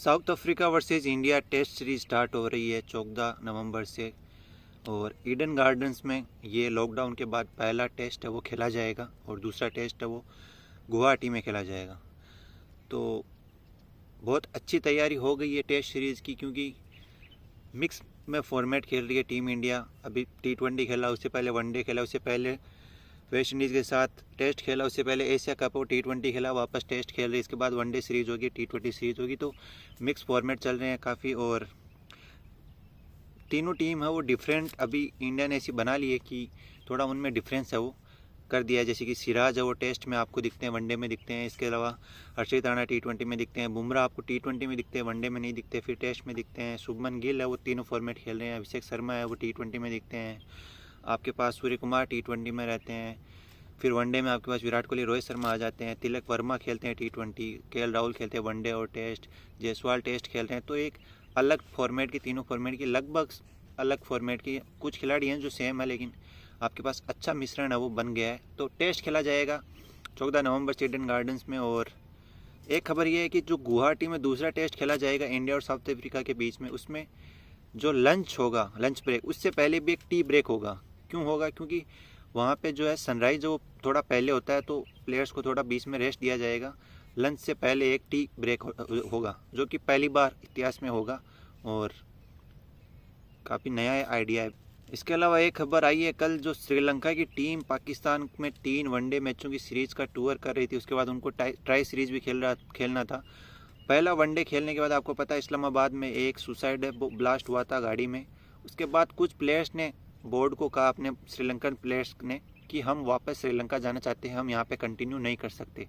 South Africa versus India test series start हो रही है 14 नवंबर से। और ईडन गार्डन्स में ये लॉकडाउन के बाद पहला टेस्ट है वो खेला जाएगा और दूसरा टेस्ट है वो गुवाहाटी में खेला जाएगा। तो बहुत अच्छी तैयारी हो गई है टेस्ट सीरीज़ की, क्योंकि मिक्स में फॉर्मेट खेल रही है टीम इंडिया। अभी T20 खेला, उससे पहले वनडे खेला, उससे पहले वेस्ट इंडीज़ के साथ टेस्ट खेला, उससे पहले एशिया कप और T20 खेला, वापस टेस्ट खेल रही है। इसके बाद वनडे सीरीज़ होगी, T20 सीरीज़ होगी। तो मिक्स फॉर्मेट चल रहे हैं काफ़ी। और तीनों टीम है वो डिफरेंट अभी इंडिया ने ऐसी बना ली है कि थोड़ा उनमें डिफरेंस है वो कर दिया है। जैसे कि सिराज है वो टेस्ट में आपको दिखते हैं, वनडे में दिखते हैं। इसके अलावा हर्षित राणा T20 में दिखते हैं, बुमराह आपको T20 में दिखते हैं, वनडे में नहीं दिखते, फिर टेस्ट में दिखते हैं। शुभमन गिल है वो तीनों फॉर्मेट खेल रहे हैं। अभिषेक शर्मा है वो T20 में दिखते हैं। आपके पास सूर्य कुमार T20 में रहते हैं। फिर वनडे में आपके पास विराट कोहली, रोहित शर्मा आ जाते हैं। तिलक वर्मा खेलते हैं T20, KL राहुल खेलते हैं वनडे और टेस्ट, जायसवाल टेस्ट खेल रहे हैं। तो एक अलग फॉर्मेट की, तीनों फॉर्मेट की लगभग अलग फॉर्मेट की, कुछ खिलाड़ी हैं जो सेम है, लेकिन आपके पास अच्छा मिश्रण है वो बन गया है। तो टेस्ट खेला जाएगा 14 नवंबर से ईडन गार्डन्स में। और एक खबर ये है कि जो गुवाहाटी में दूसरा टेस्ट खेला जाएगा इंडिया और साउथ अफ्रीका के बीच में, उसमें जो लंच होगा, लंच ब्रेक, उससे पहले भी एक टी ब्रेक होगा। क्यों होगा? क्योंकि वहाँ पे जो है सनराइज़ जो थोड़ा पहले होता है, तो प्लेयर्स को थोड़ा बीच में रेस्ट दिया जाएगा। लंच से पहले एक टी ब्रेक होगा, जो कि पहली बार इतिहास में होगा और काफ़ी नया आइडिया है। इसके अलावा एक खबर आई है, कल जो श्रीलंका की टीम पाकिस्तान में 3 वनडे मैचों की सीरीज़ का टूर कर रही थी, उसके बाद उनको ट्राई सीरीज़ भी खेलना था। पहला वनडे खेलने के बाद आपको पता है इस्लामाबाद में एक सुसाइड ब्लास्ट हुआ था गाड़ी में। उसके बाद कुछ प्लेयर्स ने बोर्ड को कहा, अपने श्रीलंकन प्लेयर्स ने, कि हम वापस श्रीलंका जाना चाहते हैं, हम यहाँ पे कंटिन्यू नहीं कर सकते।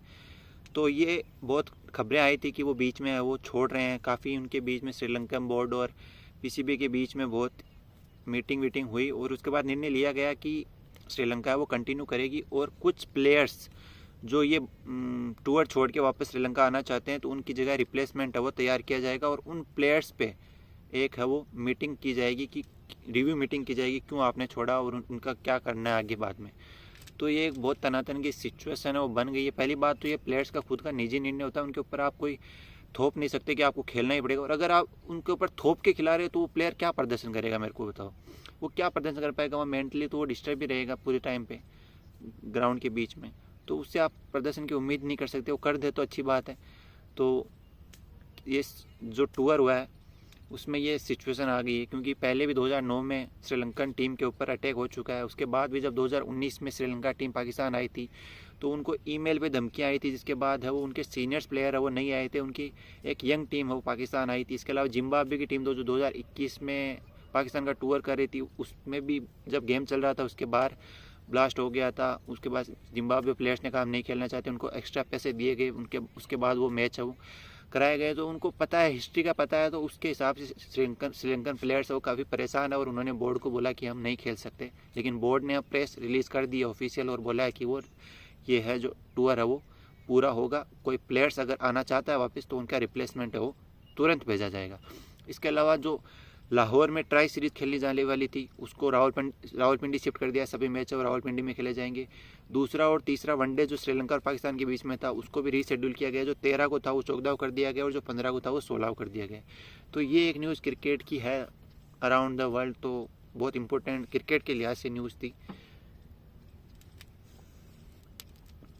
तो ये बहुत खबरें आई थी कि वो बीच में वो छोड़ रहे हैं। काफ़ी उनके बीच में श्रीलंकन बोर्ड और PCB के बीच में बहुत मीटिंग हुई और उसके बाद निर्णय लिया गया कि श्रीलंका वो कंटिन्यू करेगी। और कुछ प्लेयर्स जो ये टूर छोड़ के वापस श्रीलंका आना चाहते हैं, तो उनकी जगह रिप्लेसमेंट है वो तैयार किया जाएगा। और उन प्लेयर्स पे एक है वो मीटिंग की जाएगी, कि रिव्यू मीटिंग की जाएगी, क्यों आपने छोड़ा और उनका क्या करना है आगे बाद में। तो ये एक बहुत तनातन की सिचुएशन है वो बन गई है। पहली बात तो ये प्लेयर्स का खुद का निजी निर्णय होता है, उनके ऊपर आप कोई थोप नहीं सकते कि आपको खेलना ही पड़ेगा। और अगर आप उनके ऊपर थोप के खिला रहे हो, तो वो प्लेयर क्या प्रदर्शन करेगा, मेरे को बताओ। वो क्या प्रदर्शन कर पाएगा? वो मेंटली तो वो डिस्टर्ब ही रहेगा पूरे टाइम पे ग्राउंड के बीच में। तो उससे आप प्रदर्शन की उम्मीद नहीं कर सकते। वो कर दे तो अच्छी बात है। तो ये जो टूर हुआ है उसमें ये सिचुएशन आ गई है, क्योंकि पहले भी 2009 में श्रीलंकन टीम के ऊपर अटैक हो चुका है। उसके बाद भी जब 2019 में श्रीलंका टीम पाकिस्तान आई थी, तो उनको ईमेल पे धमकियाँ आई थी, जिसके बाद है वो उनके सीनियर्स प्लेयर है वो नहीं आए थे। उनकी एक यंग टीम है वो पाकिस्तान आई थी। इसके अलावा जिम्बाब्वे की टीम जो 2021 में पाकिस्तान का टूर कर रही थी, उसमें भी जब गेम चल रहा था उसके बाहर ब्लास्ट हो गया था। उसके बाद जिम्बाब्वे प्लेयर्स ने कहा हम नहीं खेलना चाहते, उनको एक्स्ट्रा पैसे दिए गए। उसके बाद वो मैच है वो कराए गए। तो उनको पता है, हिस्ट्री का पता है, तो उसके हिसाब से श्रीलंकन प्लेयर्स है वो काफ़ी परेशान है और उन्होंने बोर्ड को बोला कि हम नहीं खेल सकते। लेकिन बोर्ड ने अब प्रेस रिलीज़ कर दी है ऑफिशियल, और बोला है कि वो ये है जो टूर है वो पूरा होगा। कोई प्लेयर्स अगर आना चाहता है वापस, तो उनका रिप्लेसमेंट है वो तुरंत भेजा जाएगा। इसके अलावा जो लाहौर में ट्राई सीरीज़ खेलनी जाने वाली थी, उसको रावलपिंडी शिफ्ट कर दिया। सभी मैच और रावलपिंडी में खेले जाएंगे। दूसरा और तीसरा वनडे जो श्रीलंका और पाकिस्तान के बीच में था, उसको भी रीशेड्यूल किया गया। जो 13 को था वो 14 कर दिया गया, और जो 15 को था वो 16 कर दिया गया। तो ये एक न्यूज़ क्रिकेट की है अराउंड द वर्ल्ड, तो बहुत इंपॉर्टेंट क्रिकेट के लिहाज से न्यूज़ थी।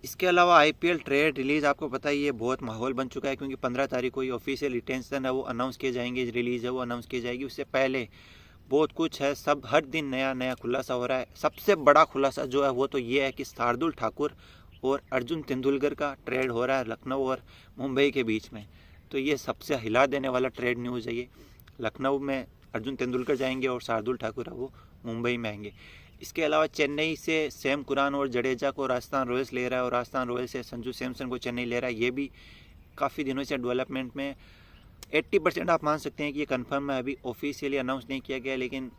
इसके अलावा IPL ट्रेड रिलीज़ आपको पता ही है, बहुत माहौल बन चुका है, क्योंकि 15 तारीख को ये ऑफिशियल रिटेंशन है वो अनाउंस किए जाएंगे, रिलीज़ है वो अनाउंस की जाएगी। उससे पहले बहुत कुछ है, सब हर दिन नया नया खुलासा हो रहा है। सबसे बड़ा खुलासा जो है वो तो ये है कि शार्दुल ठाकुर और अर्जुन तेंदुलकर का ट्रेड हो रहा है लखनऊ और मुंबई के बीच में। तो ये सबसे हिला देने वाला ट्रेड न्यूज़ है ये। लखनऊ में अर्जुन तेंदुलकर जाएंगे और शार्दुल ठाकुर है वो मुंबई में आएंगे। इसके अलावा चेन्नई से सैम कुरान और जडेजा को राजस्थान रॉयल्स ले रहा है, और राजस्थान रॉयल्स से संजू सैमसन को चेन्नई ले रहा है। ये भी काफ़ी दिनों से डेवलपमेंट में 80% आप मान सकते हैं कि ये कंफर्म है। अभी ऑफिशियली अनाउंस नहीं किया गया, लेकिन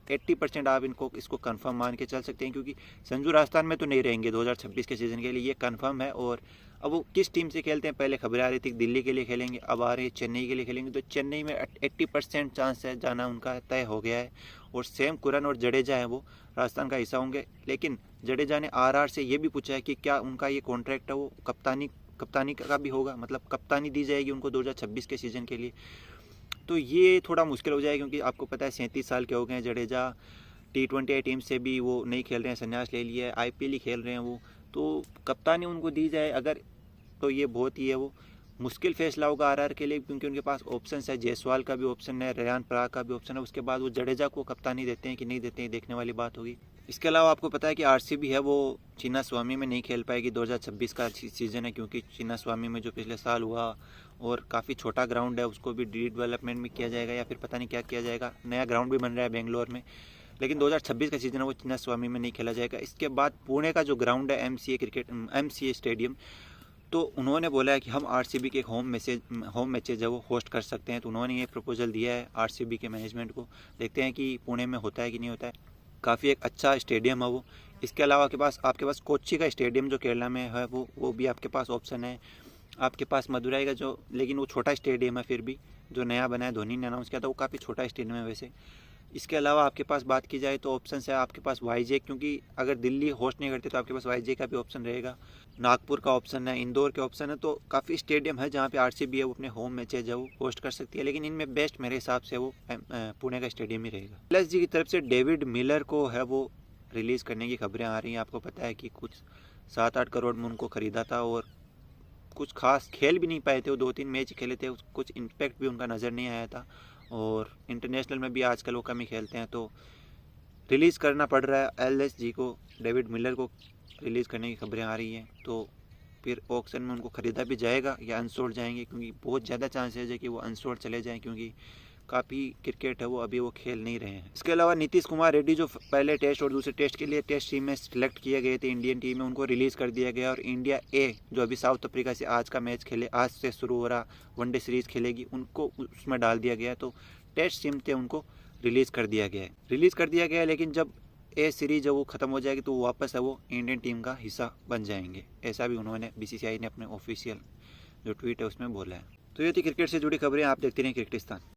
80% आप इसको कंफर्म मान के चल सकते हैं, क्योंकि संजू राजस्थान में तो नहीं रहेंगे 2026 के सीज़न के लिए, ये कंफर्म है। और अब वो किस टीम से खेलते हैं, पहले खबरें आ रही थी दिल्ली के लिए खेलेंगे, अब आ रही है चेन्नई के लिए खेलेंगे। तो चेन्नई में 80% चांस है जाना उनका तय हो गया है। और सैम कुरन और जडेजा है वो राजस्थान का हिस्सा होंगे। लेकिन जडेजा ने RR से ये भी पूछा है कि क्या उनका ये कॉन्ट्रैक्ट है वो कप्तानी कप्तानी का भी होगा, मतलब कप्तानी दी जाएगी उनको 2026 के सीज़न के लिए। तो ये थोड़ा मुश्किल हो जाएगा क्योंकि आपको पता है 37 साल के हो गए हैं जडेजा। T20 टीम से भी वो नहीं खेल रहे हैं, संन्यास ले लिया है, IPL ही खेल रहे हैं वो। तो कप्तानी उनको दी जाए अगर, तो ये बहुत ही है वो मुश्किल फैसला होगा RR के लिए, क्योंकि उनके पास ऑप्शन है, जायसवाल का भी ऑप्शन है, रेयान पराग का भी ऑप्शन है। उसके बाद वो जडेजा को कप्तानी देते हैं कि नहीं देते हैं, देखने वाली बात होगी। इसके अलावा आपको पता है कि RCB है वो चिन्नास्वामी में नहीं खेल पाएगी, 2026 का सीज़न है, क्योंकि चिन्नास्वामी में जो पिछले साल हुआ और काफ़ी छोटा ग्राउंड है, उसको भी रीडेवलपमेंट में किया जाएगा या फिर पता नहीं क्या किया जाएगा। नया ग्राउंड भी बन रहा है बेंगलोर में, लेकिन 2026 का सीज़न है वो चिन्नास्वामी में नहीं खेला जाएगा। इसके बाद पुणे का जो ग्राउंड है MCA स्टेडियम, तो उन्होंने बोला है कि हम RCB के होम मैचेज है वो होस्ट कर सकते हैं। तो उन्होंने ये प्रपोजल दिया है RCB के मैनेजमेंट को, देखते हैं कि पुणे में होता है कि नहीं होता है। काफ़ी एक अच्छा स्टेडियम है वो। इसके अलावा आपके पास कोच्चि का स्टेडियम जो केरला में है वो भी आपके पास ऑप्शन है। आपके पास मदुराई का जो, लेकिन वो छोटा स्टेडियम है, फिर भी जो नया बना है धोनी ने अनाउंस किया था, वो काफ़ी छोटा स्टेडियम है वैसे। इसके अलावा आपके पास बात की जाए तो ऑप्शन है आपके पास YJ, क्योंकि अगर दिल्ली होस्ट नहीं करते तो आपके पास YJ का भी ऑप्शन रहेगा। नागपुर का ऑप्शन है, इंदौर के ऑप्शन है। तो काफ़ी स्टेडियम है जहाँ पे RCB है वो अपने होम मैचेज है वो होस्ट कर सकती है, लेकिन इनमें बेस्ट मेरे हिसाब से वो पुणे का स्टेडियम ही रहेगा। LSG की तरफ से डेविड मिलर को है वो रिलीज़ करने की खबरें आ रही हैं। आपको पता है कि कुछ 7-8 करोड़ में उनको ख़रीदा था और कुछ खास खेल भी नहीं पाए थे, वो 2-3 मैच खेले थे, कुछ इम्पैक्ट भी उनका नज़र नहीं आया था और इंटरनेशनल में भी आजकल वो कम ही खेलते हैं। तो रिलीज़ करना पड़ रहा है LSG को, डेविड मिलर को रिलीज़ करने की खबरें आ रही हैं। तो फिर ऑक्शन में उनको ख़रीदा भी जाएगा या अनसोल्ड जाएंगे, क्योंकि बहुत ज़्यादा चांसेस है कि वो अनसोल्ड चले जाएँ, क्योंकि काफ़ी क्रिकेट है वो अभी वो खेल नहीं रहे हैं। इसके अलावा नीतीश कुमार रेड्डी जो पहले टेस्ट और दूसरे टेस्ट के लिए टेस्ट टीम में सिलेक्ट किए गए थे इंडियन टीम में, उनको रिलीज़ कर दिया गया। और इंडिया A जो अभी साउथ अफ्रीका से आज का मैच खेले, आज से शुरू हो रहा वनडे सीरीज़ खेलेगी, उनको उसमें डाल दिया गया। तो टेस्ट टीम थे उनको रिलीज़ कर दिया गया है, लेकिन जब A सीरीज जब वो ख़त्म हो जाएगी तो वापस है वो इंडियन टीम का हिस्सा बन जाएंगे। ऐसा भी उन्होंने BCCI ने अपने ऑफिशियल जो ट्वीट है उसमें बोला है। तो ये थी क्रिकेट से जुड़ी खबरें, आप देखते रहिए क्रिकेटिस्तान।